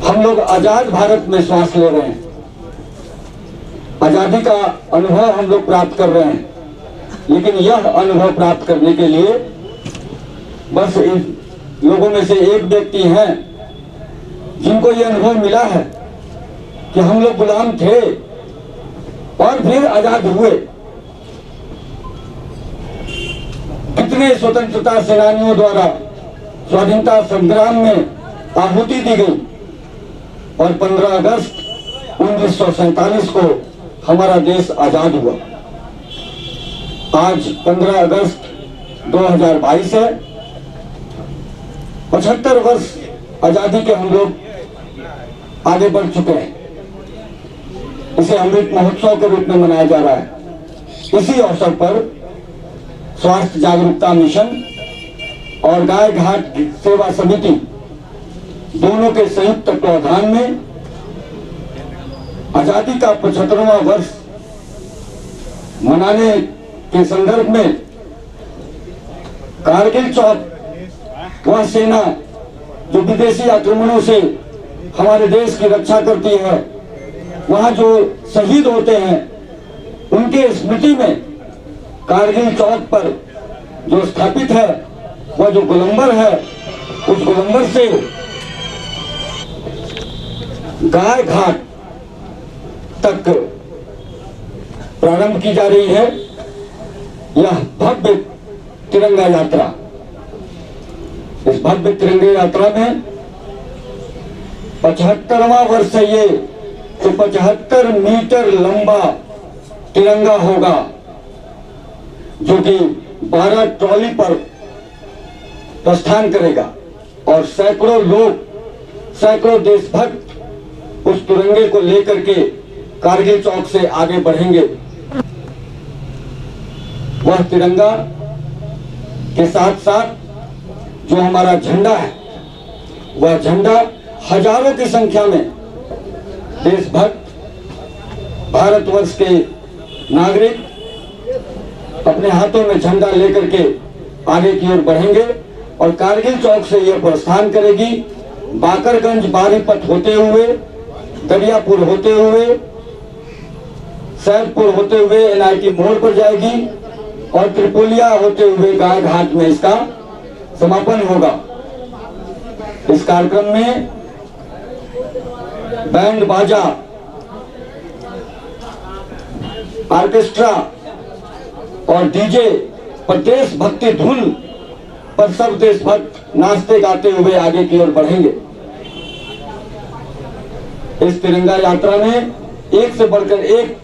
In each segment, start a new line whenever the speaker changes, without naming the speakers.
हम लोग आजाद भारत में श्वास ले रहे हैं, आजादी का अनुभव हम लोग प्राप्त कर रहे हैं। लेकिन यह अनुभव प्राप्त करने के लिए बस इन लोगों में से एक व्यक्ति हैं जिनको यह अनुभव मिला है कि हम लोग गुलाम थे और फिर आजाद हुए। कितने स्वतंत्रता सेनानियों द्वारा स्वाधीनता संग्राम में आहुति दी गई और 15 अगस्त 1947 को हमारा देश आजाद हुआ। आज 15 अगस्त 2022 है। 75 वर्ष आजादी के हम लोग आगे बढ़ चुके हैं। इसे अमृत महोत्सव के रूप में मनाया जा रहा है। इसी अवसर पर स्वास्थ्य जागरूकता मिशन और गाय घाट सेवा समिति दोनों के संयुक्त तत्वावधान में आजादी का 75वां वर्ष मनाने के संदर्भ में कारगिल चौक, वह सेना जो विदेशी आक्रमणों से हमारे देश की रक्षा करती है, वहां जो शहीद होते हैं उनके स्मृति में कारगिल चौक पर जो स्थापित है वह जो गोलंबर है, उस गोलंबर से गाय घाट तक प्रारंभ की जा रही है यह भव्य तिरंगा यात्रा। इस भव्य तिरंगा यात्रा में 75वां वर्ष है ये, तो 75 मीटर लंबा तिरंगा होगा जो कि 12 ट्रॉली पर प्रस्थान करेगा और सैकड़ों लोग, सैकड़ों देशभक्त उस तिरंगे को लेकर के कारगिल चौक से आगे बढ़ेंगे। वह तिरंगा के साथ साथ जो हमारा झंडा है, वह झंडा हजारों की संख्या में देशभक्त, भारतवर्ष के नागरिक अपने हाथों में झंडा लेकर के आगे की ओर बढ़ेंगे और कारगिल चौक से यह प्रस्थान करेगी। बाकरगंज बारीपत होते हुए, दरियापुर होते हुए, सैदपुर होते हुए एनआईटी मोड़ पर जाएगी और त्रिपोलिया होते हुए गाय घाट में इसका समापन होगा। इस कार्यक्रम में बैंड बाजा, ऑर्केस्ट्रा और डीजे पर देशभक्ति धुन पर सब देशभक्त नाचते गाते हुए आगे की ओर बढ़ेंगे। इस तिरंगा यात्रा में एक से बढ़कर एक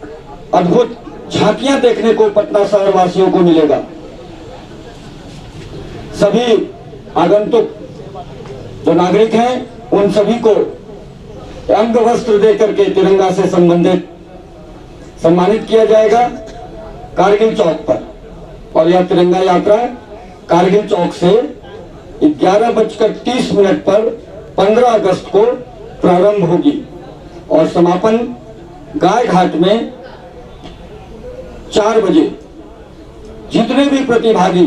अद्भुत झांकियां देखने को पटना शहर वासियों को मिलेगा। सभी आगंतुक जो नागरिक हैं उन सभी को अंग वस्त्र देकर के तिरंगा से संबंधित सम्मानित किया जाएगा कारगिल चौक पर। और यह तिरंगा यात्रा कारगिल चौक से 11:30 पर 15 अगस्त को प्रारंभ होगी और समापन गाय घाट में 4 बजे। जितने भी प्रतिभागी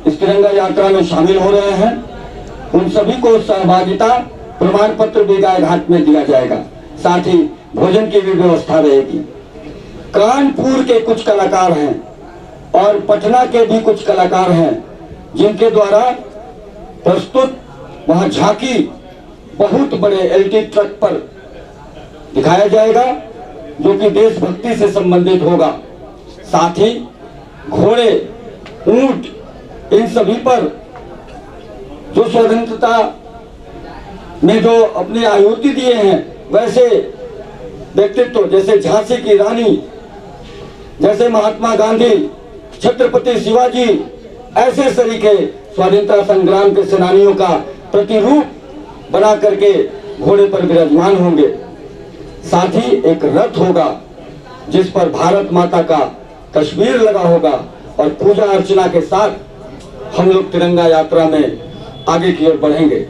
इस तिरंगा यात्रा में शामिल हो रहे हैं उन सभी को सहभागिता प्रमाण पत्र भी गाय घाट में दिया जाएगा। साथ ही भोजन की भी व्यवस्था रहेगी। कानपुर के कुछ कलाकार हैं और पटना के भी कुछ कलाकार हैं जिनके द्वारा प्रस्तुत वहां झांकी बहुत बड़े एलटी ट्रक पर दिखाया जाएगा जो कि देशभक्ति से संबंधित होगा। साथ ही घोड़े, ऊंट, इन सभी पर जो स्वतंत्रता में जो अपने आहुति दिए हैं वैसे व्यक्तित्व जैसे झांसी की रानी, जैसे महात्मा गांधी, छत्रपति शिवाजी, ऐसे तरीके स्वाधीनता संग्राम के सेनानियों का प्रतिरूप बना करके घोड़े पर विराजमान होंगे। साथ ही एक रथ होगा जिस पर भारत माता का तस्वीर लगा होगा और पूजा अर्चना के साथ हम लोग तिरंगा यात्रा में आगे की ओर बढ़ेंगे।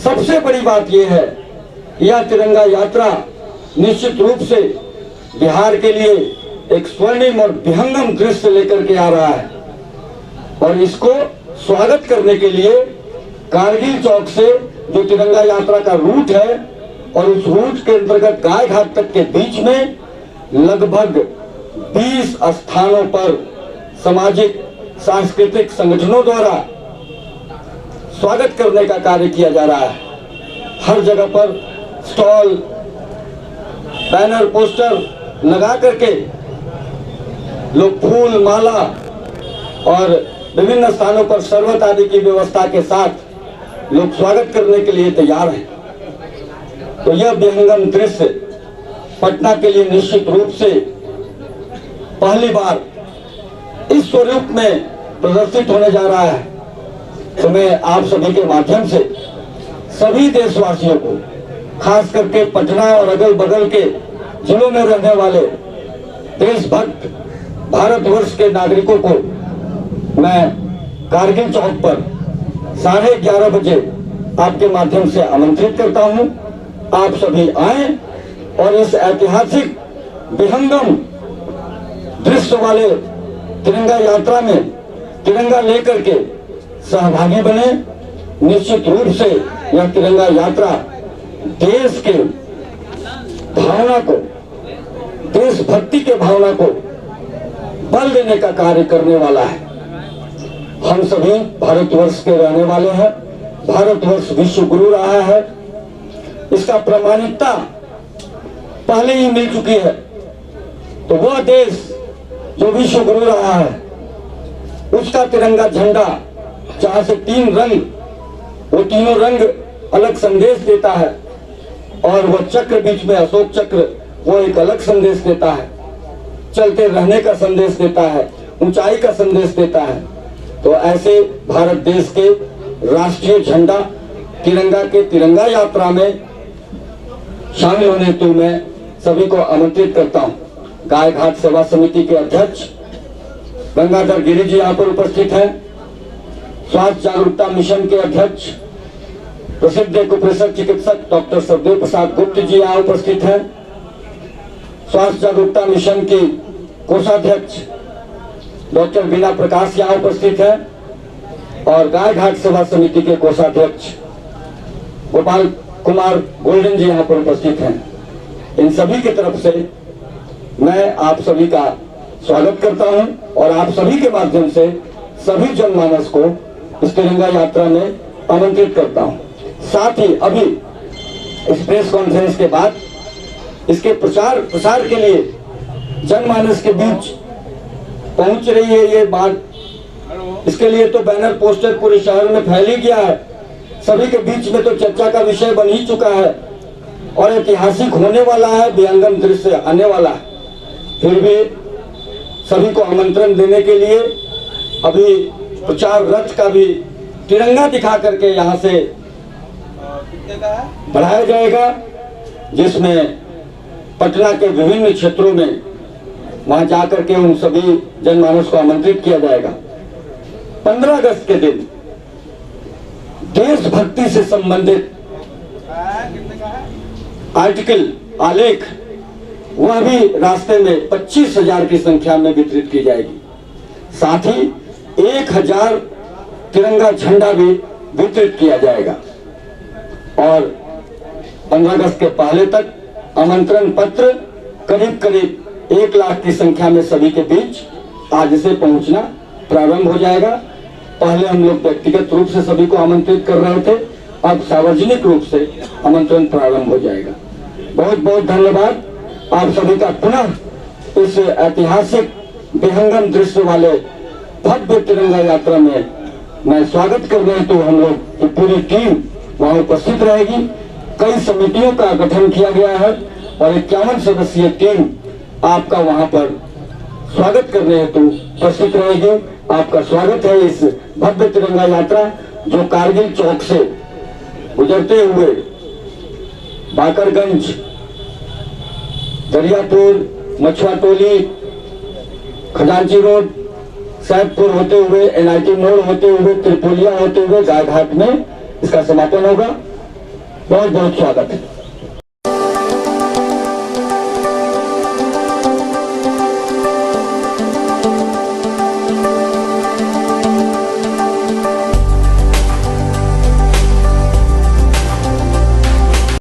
सबसे बड़ी बात यह है, यह तिरंगा यात्रा निश्चित रूप से बिहार के लिए एक स्वर्णिम और विहंगम दृश्य लेकर के आ रहा है और इसको स्वागत करने के लिए कारगिल चौक से जो तिरंगा यात्रा का रूट है और उस रूट के अंतर्गत गाय घाट तक के बीच में लगभग 20 स्थानों पर सामाजिक सांस्कृतिक संगठनों द्वारा स्वागत करने का कार्य किया जा रहा है। हर जगह पर स्टॉल, बैनर, पोस्टर लगा करके लोग फूल माला और विभिन्न स्थानों पर शरबत आदि की व्यवस्था के साथ लोग स्वागत करने के लिए तैयार हैं। तो यह विहंगम दृश्य पटना के लिए निश्चित रूप से पहली बार इस स्वरूप में प्रदर्शित होने जा रहा है। तो मैं आप सभी के माध्यम से सभी देशवासियों को, खास करके पटना और अगल बगल के जिलों में रहने वाले देशभक्त भारतवर्ष के नागरिकों को मैं कारगिल चौक पर 11:30 बजे आपके माध्यम से आमंत्रित करता हूं। आप सभी आए और इस ऐतिहासिक विहंगम दृश्य वाले तिरंगा यात्रा में तिरंगा लेकर के सहभागी बने। निश्चित रूप से यह तिरंगा यात्रा देश के भावना को, देशभक्ति के भावना को बल देने का कार्य करने वाला है। हम सभी भारतवर्ष के रहने वाले हैं। भारतवर्ष विश्व गुरु रहा है, इसका प्रामाणिकता पहले ही मिल चुकी है। तो वह देश जो विश्व गुरु रहा है, उसका तिरंगा झंडा जहां से 3 रंग, वो तीनों रंग अलग संदेश देता है, और वो चक्र बीच में अशोक चक्र, वो एक अलग संदेश देता है, चलते रहने का संदेश देता है, ऊंचाई का संदेश देता है। तो ऐसे भारत देश के राष्ट्रीय झंडा तिरंगा के तिरंगा यात्रा में शामिल होने हेतु मैं सभी को आमंत्रित करता हूं। गाय घाट सेवा समिति के अध्यक्ष गंगाधर गिरी जी यहाँ पर उपस्थित हैं। स्वास्थ्य जागरूकता मिशन के अध्यक्ष प्रसिद्ध कुपोषण चिकित्सक डॉक्टर सरदेव प्रसाद गुप्त जी यहाँ उपस्थित हैं। स्वास्थ्य जागरूकता मिशन की कोषाध्यक्ष डॉक्टर बीना प्रकाश यहाँ उपस्थित हैं, और गाय घाट सेवा समिति के कोषाध्यक्ष गोपाल कुमार गोल्डन जी यहाँ पर उपस्थित हैं। इन सभी की तरफ से मैं आप सभी का स्वागत करता हूं और आप सभी के माध्यम से सभी जनमानस को इस तिरंगा यात्रा में आमंत्रित करता हूं। साथ ही अभी इस प्रेस कॉन्फ्रेंस के बाद इसके प्रसार के लिए जनमानस के बीच पहुंच रही है ये बात। इसके लिए तो बैनर पोस्टर पूरे शहर में फैल ही गया है, सभी के बीच में तो चर्चा का विषय बन ही चुका है, और ऐतिहासिक होने वाला है, विहंगम दृश्य आने वाला है। फिर भी सभी को आमंत्रण देने के लिए अभी प्रचार रथ का भी तिरंगा दिखा करके यहाँ से बढ़ाया जाएगा, जिसमें पटना के विभिन्न क्षेत्रों में वहां जाकर के उन सभी जनमानस को आमंत्रित किया जाएगा। 15 अगस्त के दिन देशभक्ति से संबंधित आर्टिकल, आलेख, वह भी रास्ते में 25,000 की संख्या में वितरित की जाएगी। साथ ही 1,000 तिरंगा झंडा भी वितरित किया जाएगा, और 15 अगस्त के पहले तक आमंत्रण पत्र करीब करीब 1 लाख की संख्या में सभी के बीच आज से पहुंचना प्रारंभ हो जाएगा। पहले हम लोग व्यक्तिगत रूप से सभी को आमंत्रित कर रहे थे, अब सार्वजनिक रूप से आमंत्रण प्रारंभ हो जाएगा। बहुत बहुत धन्यवाद आप सभी का। पुनः इस ऐतिहासिक विहंगम दृश्य वाले भव्य तिरंगा यात्रा में मैं स्वागत कर रहे, तो हम लोग की पूरी टीम वहां उपस्थित रहेगी। कई समितियों का गठन किया गया है और 51 सदस्यीय टीम आपका वहां पर स्वागत करने हेतु उपस्थित रहेगी। आपका स्वागत है इस भव्य तिरंगा यात्रा जो कारगिल चौक से गुजरते हुए बाकरगंज, दरियापुर, मछुआ टोली, खजांची रोड, सैदपुर होते हुए, NIT मोड़ होते हुए, त्रिपोलिया होते हुए गाय घाट में इसका समापन होगा। बहुत बहुत स्वागत है।